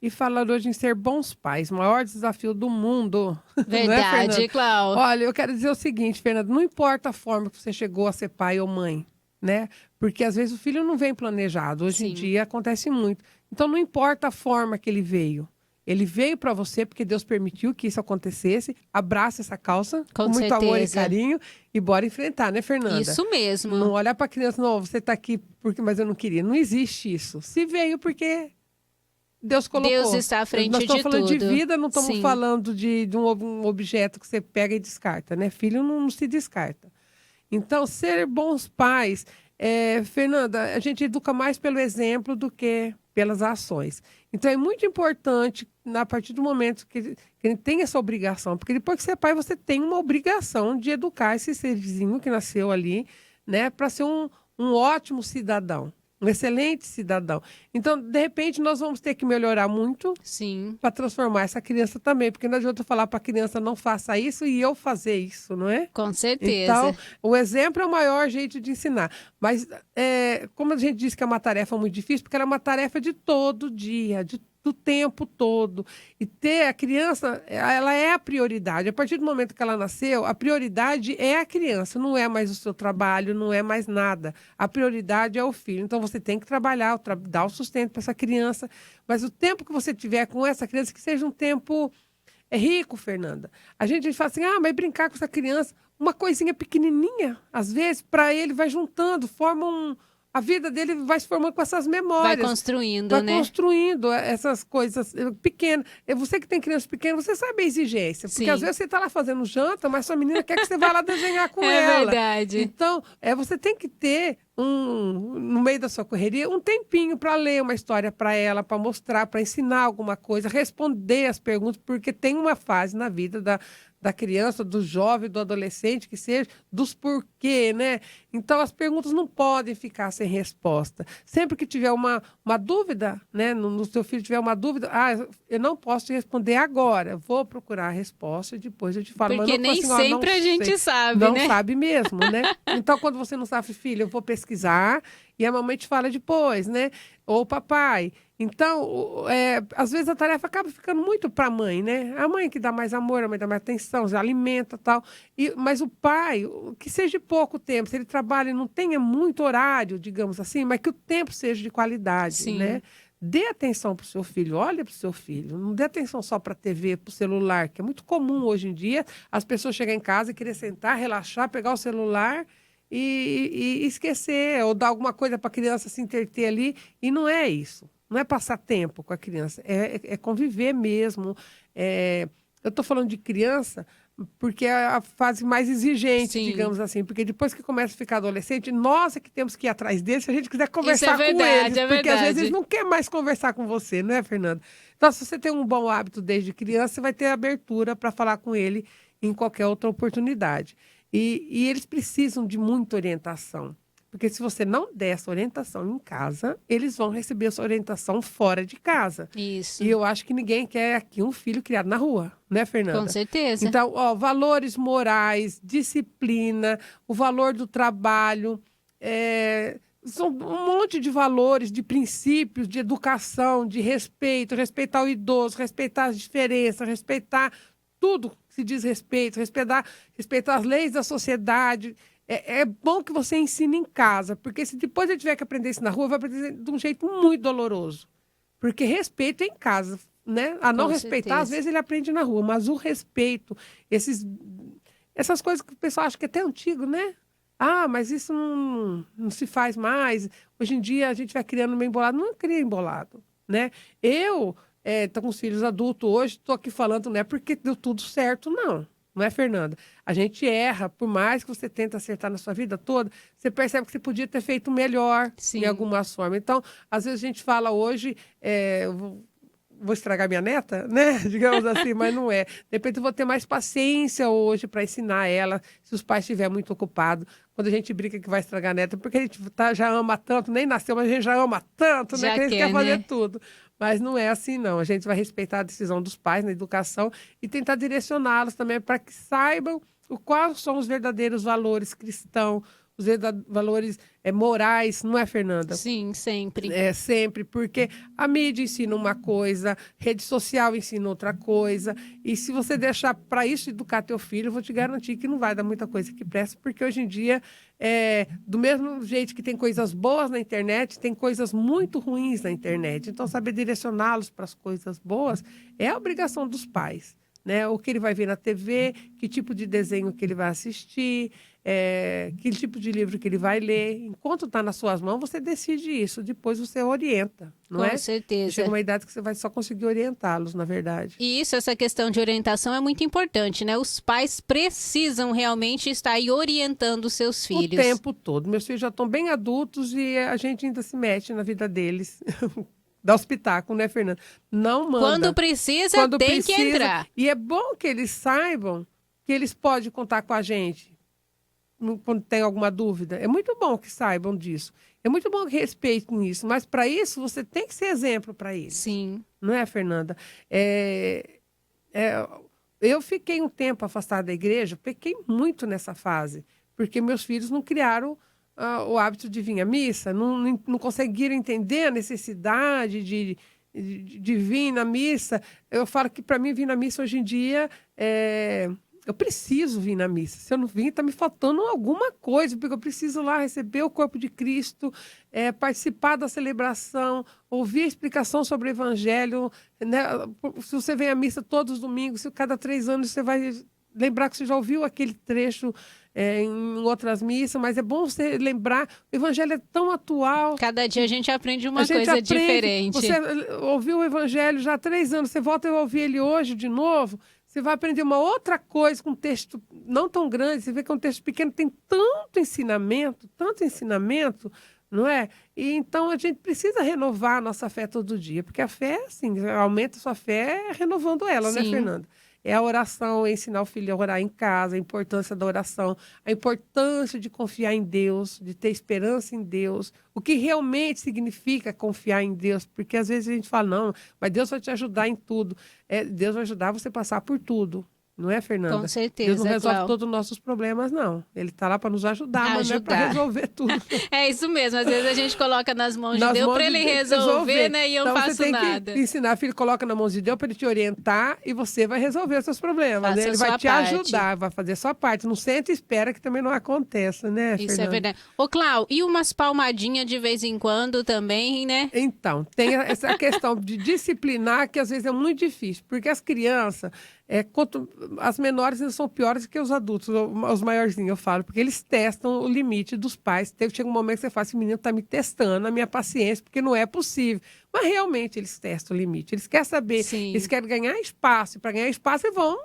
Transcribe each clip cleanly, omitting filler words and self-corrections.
e falando hoje em ser bons pais, o maior desafio do mundo. Verdade, não é, Clau. Olha, eu quero dizer o seguinte, Fernanda, não importa a forma que você chegou a ser pai ou mãe, né? Porque às vezes o filho não vem planejado. Hoje em dia acontece muito. Então não importa a forma que ele veio. Ele veio para você porque Deus permitiu que isso acontecesse. Abraça essa causa com muito amor e carinho e bora enfrentar, né, Fernanda? Isso mesmo. Não olhar para a criança, não, você está aqui porque, mas eu não queria. Não existe isso. Se veio porque Deus colocou. Deus está à frente de tudo. Nós estamos falando de vida, não estamos falando de um objeto que você pega e descarta, né? Filho não se descarta. Então, ser bons pais, Fernanda, a gente educa mais pelo exemplo do que pelas ações. Então, é muito importante, a partir do momento que ele tem essa obrigação, porque depois que você é pai, você tem uma obrigação de educar esse serzinho que nasceu ali, né, para ser um ótimo cidadão. Um excelente cidadão. Então, de repente, nós vamos ter que melhorar muito para transformar essa criança também. Porque não adianta eu falar para a criança não faça isso e eu fazer isso, não é? Com certeza. Então, o exemplo é o maior jeito de ensinar. Mas, como a gente diz que é uma tarefa muito difícil, porque ela é uma tarefa de todo dia, do tempo todo. E ter a criança, ela é a prioridade. A partir do momento que ela nasceu, a prioridade é a criança, não é mais o seu trabalho, não é mais nada. A prioridade é o filho. Então, você tem que trabalhar, dar o sustento para essa criança. Mas o tempo que você tiver com essa criança, que seja um tempo rico, Fernanda. A gente fala assim, mas brincar com essa criança, uma coisinha pequenininha, às vezes, para ele, vai juntando, forma a vida dele vai se formando com essas memórias. Vai construindo, né? Vai construindo essas coisas pequenas. Você que tem crianças pequenas, você sabe a exigência. Porque às vezes você está lá fazendo janta, mas sua menina quer que você vá lá desenhar com ela. É verdade. Então, você tem que ter, no meio da sua correria, um tempinho para ler uma história para ela, para mostrar, para ensinar alguma coisa, responder as perguntas, porque tem uma fase na vida da criança, do jovem, do adolescente, que seja, dos porquê, né? Então, as perguntas não podem ficar sem resposta. Sempre que tiver uma dúvida, né? No seu filho tiver uma dúvida, eu não posso te responder agora, vou procurar a resposta e depois eu te falo. Porque mas não nem assim, sempre a gente sabe, não né? Não sabe mesmo, né? Então, quando você não sabe, filho, eu vou pesquisar e a mamãe te fala depois, né? Ou o papai. Então, às vezes a tarefa acaba ficando muito para a mãe, né? A mãe que dá mais amor, a mãe dá mais atenção, já alimenta e tal. Mas o pai, que seja de pouco tempo, se ele trabalha e não tenha muito horário, digamos assim, mas que o tempo seja de qualidade, né? Dê atenção para o seu filho, olha para o seu filho. Não dê atenção só para a TV, para o celular, que é muito comum hoje em dia as pessoas chegarem em casa e querer sentar, relaxar, pegar o celular e esquecer, ou dar alguma coisa para a criança se entreter ali. E não é isso. Não é passar tempo com a criança, é conviver mesmo. Eu estou falando de criança porque é a fase mais exigente, digamos assim. Porque depois que começa a ficar adolescente, nós é que temos que ir atrás deles se a gente quiser conversar com eles. Porque às vezes eles não querem mais conversar com você, não é, Fernanda? Então, se você tem um bom hábito desde criança, você vai ter abertura para falar com ele em qualquer outra oportunidade. E eles precisam de muita orientação. Porque se você não der essa orientação em casa, eles vão receber essa orientação fora de casa. Isso. E eu acho que ninguém quer aqui um filho criado na rua, né, Fernanda? Com certeza. Então, valores morais, disciplina, o valor do trabalho, são um monte de valores, de princípios, de educação, de respeito, respeitar o idoso, respeitar as diferenças, respeitar tudo que se diz respeito, respeitar as leis da sociedade. É bom que você ensine em casa, porque se depois ele tiver que aprender isso na rua, vai aprender de um jeito muito doloroso. Porque respeito é em casa, né? A não respeitar, às vezes ele aprende na rua, mas o respeito, essas coisas que o pessoal acha que é até antigo, né? Mas isso não se faz mais. Hoje em dia a gente vai criando meio embolado. Não cria embolado, né? Eu estou com os filhos adultos hoje, estou aqui falando, não é porque deu tudo certo, não. Não é, Fernanda? A gente erra, por mais que você tente acertar na sua vida toda, você percebe que você podia ter feito melhor em alguma forma. Então, às vezes a gente fala hoje, vou estragar minha neta, né? Digamos assim, mas não é. De repente eu vou ter mais paciência hoje para ensinar ela, se os pais estiverem muito ocupados. Quando a gente brinca que vai estragar a neta, porque a gente já ama tanto, nem nasceu, mas a gente já ama tanto, né? Que a gente quer fazer tudo. Mas não é assim, não. A gente vai respeitar a decisão dos pais na educação e tentar direcioná-los também para que saibam quais são os verdadeiros valores cristãos, valores morais, não é, Fernanda? Sim, sempre. Sempre, porque a mídia ensina uma coisa, rede social ensina outra coisa, e se você deixar para isso educar teu filho, eu vou te garantir que não vai dar muita coisa que presta, porque hoje em dia, do mesmo jeito que tem coisas boas na internet, tem coisas muito ruins na internet. Então, saber direcioná-los para as coisas boas é a obrigação dos pais, né? O que ele vai ver na TV, que tipo de desenho que ele vai assistir, que tipo de livro que ele vai ler. Enquanto está nas suas mãos, você decide isso. Depois você orienta, não é? Com certeza. Chega uma idade que você vai só conseguir orientá-los, na verdade. E essa questão de orientação é muito importante, né? Os pais precisam realmente estar aí orientando os seus filhos. O tempo todo. Meus filhos já estão bem adultos e a gente ainda se mete na vida deles. Dá os pitacos, né, Fernanda? Não manda. Quando precisa, tem que entrar. E é bom que eles saibam que eles podem contar com a gente quando tem alguma dúvida. É muito bom que saibam disso. É muito bom que respeitem isso. Mas, para isso, você tem que ser exemplo para eles. Sim. Não é, Fernanda? Eu fiquei um tempo afastada da igreja, pequei muito nessa fase, porque meus filhos não criaram o hábito de vir à missa, não conseguiram entender a necessidade de vir na missa. Eu falo que, para mim, vir na missa hoje em dia, eu preciso vir na missa. Se eu não vir, está me faltando alguma coisa, porque eu preciso lá receber o corpo de Cristo, participar da celebração, ouvir a explicação sobre o Evangelho, né? Se você vem à missa todos os domingos, se cada 3 anos você vai lembrar que você já ouviu aquele trecho em outras missas, mas é bom você lembrar, o Evangelho é tão atual. Cada dia a gente aprende uma coisa diferente. Você ouviu o Evangelho já há 3 anos, você volta a ouvir ele hoje de novo, você vai aprender uma outra coisa com um texto não tão grande, você vê que é um texto pequeno, tem tanto ensinamento, não é? E então a gente precisa renovar a nossa fé todo dia, porque a fé, assim, aumenta a sua fé renovando ela, Sim. né, Fernanda? É a oração, é ensinar o filho a orar em casa, a importância da oração, a importância de confiar em Deus, de ter esperança em Deus, o que realmente significa confiar em Deus, porque às vezes a gente fala, não, mas Deus vai te ajudar em tudo. Deus vai ajudar você a passar por tudo. Não é, Fernanda? Com certeza, Deus não resolve Cláudia. todos os nossos problemas, não. Ele está lá para nos ajudar, mas não é para Ajudar. resolver tudo. É isso mesmo, às vezes a gente coloca nas mãos de Deus para ele resolver, né? E eu então, não faço você tem nada. que ensinar, filho, coloca na mão de Deus para ele te orientar e você vai resolver os seus problemas, Faça né? a Ele sua vai te parte. ajudar, vai fazer a sua parte. Não senta e espera que também não aconteça, né, Isso Fernanda? é verdade. Ô, Clau, e umas palmadinhas de vez em quando também, né? Então, tem essa questão de disciplinar que às vezes é muito difícil, porque as crianças, as menores ainda são piores que os adultos, os maiorzinhos, eu falo, porque eles testam o limite dos pais. Chega um momento que você fala, esse menino está me testando a minha paciência, porque não é possível. Mas realmente eles testam o limite, eles querem saber, Sim. eles querem ganhar espaço, e para ganhar espaço eles vão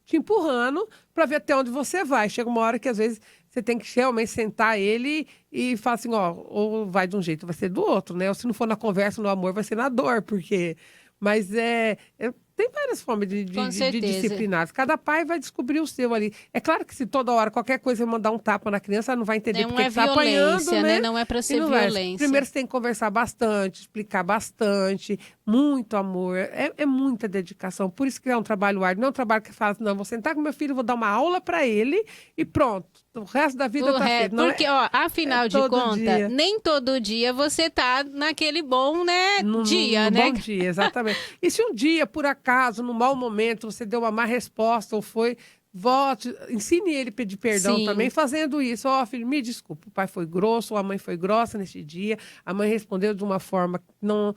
te empurrando para ver até onde você vai. Chega uma hora que às vezes você tem que realmente sentar ele e falar assim, ó, ou vai de um jeito, vai ser do outro, né? Ou se não for na conversa, no amor, vai ser na dor, porque... Mas tem várias formas de disciplinar. Cada pai vai descobrir o seu ali. É claro que se toda hora qualquer coisa mandar um tapa na criança, ela não vai entender porque está apanhando, né? Não é para ser não vai. violência. Primeiro você tem que conversar bastante, explicar bastante, muito amor, é muita dedicação. Por isso que é um trabalho árduo, não é um trabalho que fala assim, não, vou sentar com meu filho, vou dar uma aula para ele e pronto. O resto da vida está feito. Não porque, afinal de contas, nem todo dia você tá naquele bom, né, dia, né? Bom dia, exatamente. E se um dia, por acaso, num mau momento, você deu uma má resposta ou volte, ensine ele a pedir perdão. Sim. Também fazendo isso. Filho, me desculpa, o pai foi grosso, ou a mãe foi grossa nesse dia, a mãe respondeu de uma forma que não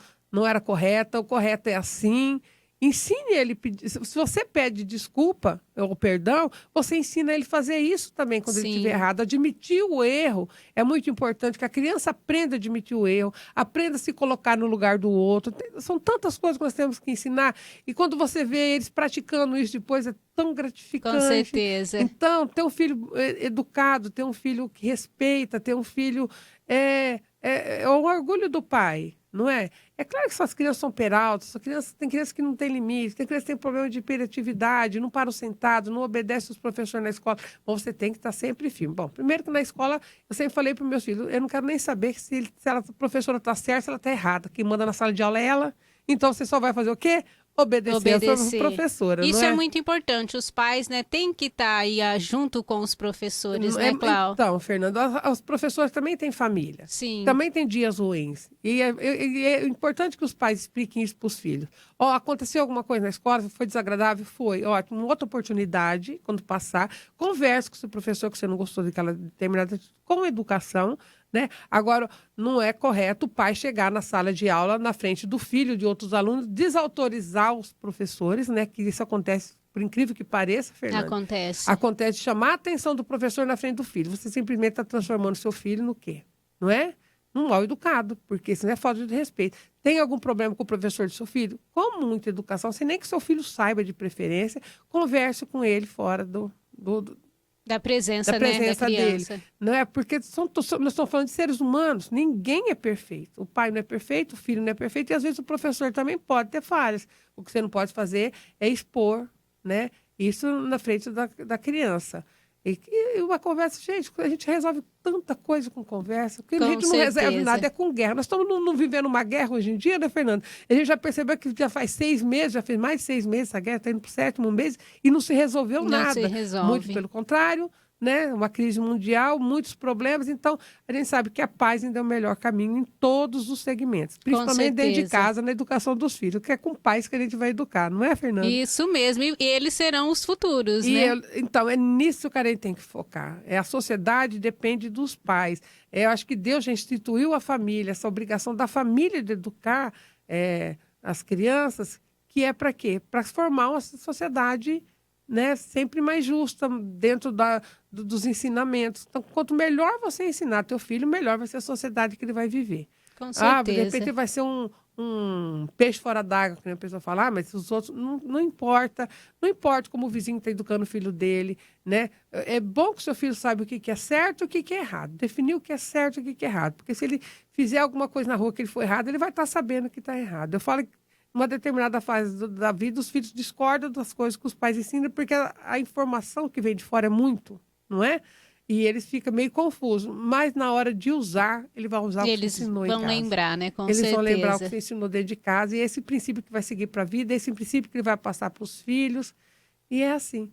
era correta, o correto é assim. Ensine ele, se você pede desculpa ou perdão, você ensina ele a fazer isso também quando ele estiver errado. Admitir o erro é muito importante, que a criança aprenda a admitir o erro, aprenda a se colocar no lugar do outro. São tantas coisas que nós temos que ensinar. E quando você vê eles praticando isso depois, é tão gratificante. Com certeza. Então, ter um filho educado, ter um filho que respeita, ter um filho... é um orgulho do pai. Não é? É claro que essas crianças são peraltas, tem crianças que não têm limite, tem crianças que têm problema de hiperatividade, não param sentados, não obedecem os professores na escola. Mas você tem que estar sempre firme. Bom, primeiro que na escola, eu sempre falei para os meus filhos, eu não quero nem saber se a professora está certa, se ela está errada. Quem manda na sala de aula é ela. Então, você só vai fazer o quê? obedecer a professora. Isso não é? é muito importante. Os pais, né, têm que estar aí junto com os professores, né, Cláudia? Então, Fernanda, os professores também têm família. Sim. Também têm dias ruins. E é importante que os pais expliquem isso para os filhos. Ó, aconteceu alguma coisa na escola, foi desagradável? Foi. Ótimo, outra oportunidade, quando passar, converse com o seu professor que você não gostou daquela determinada com educação, né? Agora, não é correto o pai chegar na sala de aula, na frente do filho de outros alunos, desautorizar os professores, né? Que isso acontece, por incrível que pareça, Fernanda. Acontece. Acontece de chamar a atenção do professor na frente do filho. Você simplesmente está transformando seu filho no quê? Não é? Num mal educado, porque isso não é falta de respeito. Tem algum problema com o professor do seu filho? Com muita educação, sem nem que seu filho saiba de preferência, converse com ele fora da presença, da né, da criança. dele. Não é? Porque nós estamos falando de seres humanos, ninguém é perfeito. O pai não é perfeito, o filho não é perfeito, e às vezes o professor também pode ter falhas. O que você não pode fazer é expor, né, isso na frente da criança. E uma conversa, gente, a gente resolve tanta coisa com conversa, porque a gente não resolve nada, é com guerra. Nós estamos não vivendo uma guerra hoje em dia, né, Fernando? A gente já percebeu que já faz 6 meses, já fez mais de 6 meses essa guerra, está indo para o 7º mês, e não se resolveu nada. Não se resolve. Muito pelo contrário, né? Uma crise mundial, muitos problemas. Então, a gente sabe que a paz ainda é o melhor caminho em todos os segmentos, principalmente dentro de casa, na educação dos filhos, que é com pais que a gente vai educar, não é, Fernanda? Isso mesmo, e eles serão os futuros, né? Então, é nisso que a gente tem que focar. A sociedade depende dos pais. Eu acho que Deus já instituiu a família, essa obrigação da família de educar as crianças, que é para quê? Para formar uma sociedade, né, sempre mais justa dentro dos ensinamentos. Então, quanto melhor você ensinar teu filho, melhor vai ser a sociedade que ele vai viver. Com certeza. De repente ele vai ser um peixe fora d'água, que a pessoa fala, mas os outros, não importa. Não importa como o vizinho está educando o filho dele, né? É bom que o seu filho saiba o que é certo e o que é errado. Definir o que é certo e o que é errado. Porque se ele fizer alguma coisa na rua que ele for errado, ele vai estar sabendo que está errado. Eu falo que numa determinada fase da vida, os filhos discordam das coisas que os pais ensinam, porque a informação que vem de fora é muito, não é? E eles ficam meio confusos. Mas na hora de usar, ele vai usar o que você ensinou em casa. Eles vão lembrar, né? Com certeza. Eles vão lembrar o que você ensinou dentro de casa. E esse princípio que vai seguir para a vida, esse princípio que ele vai passar para os filhos. E é assim.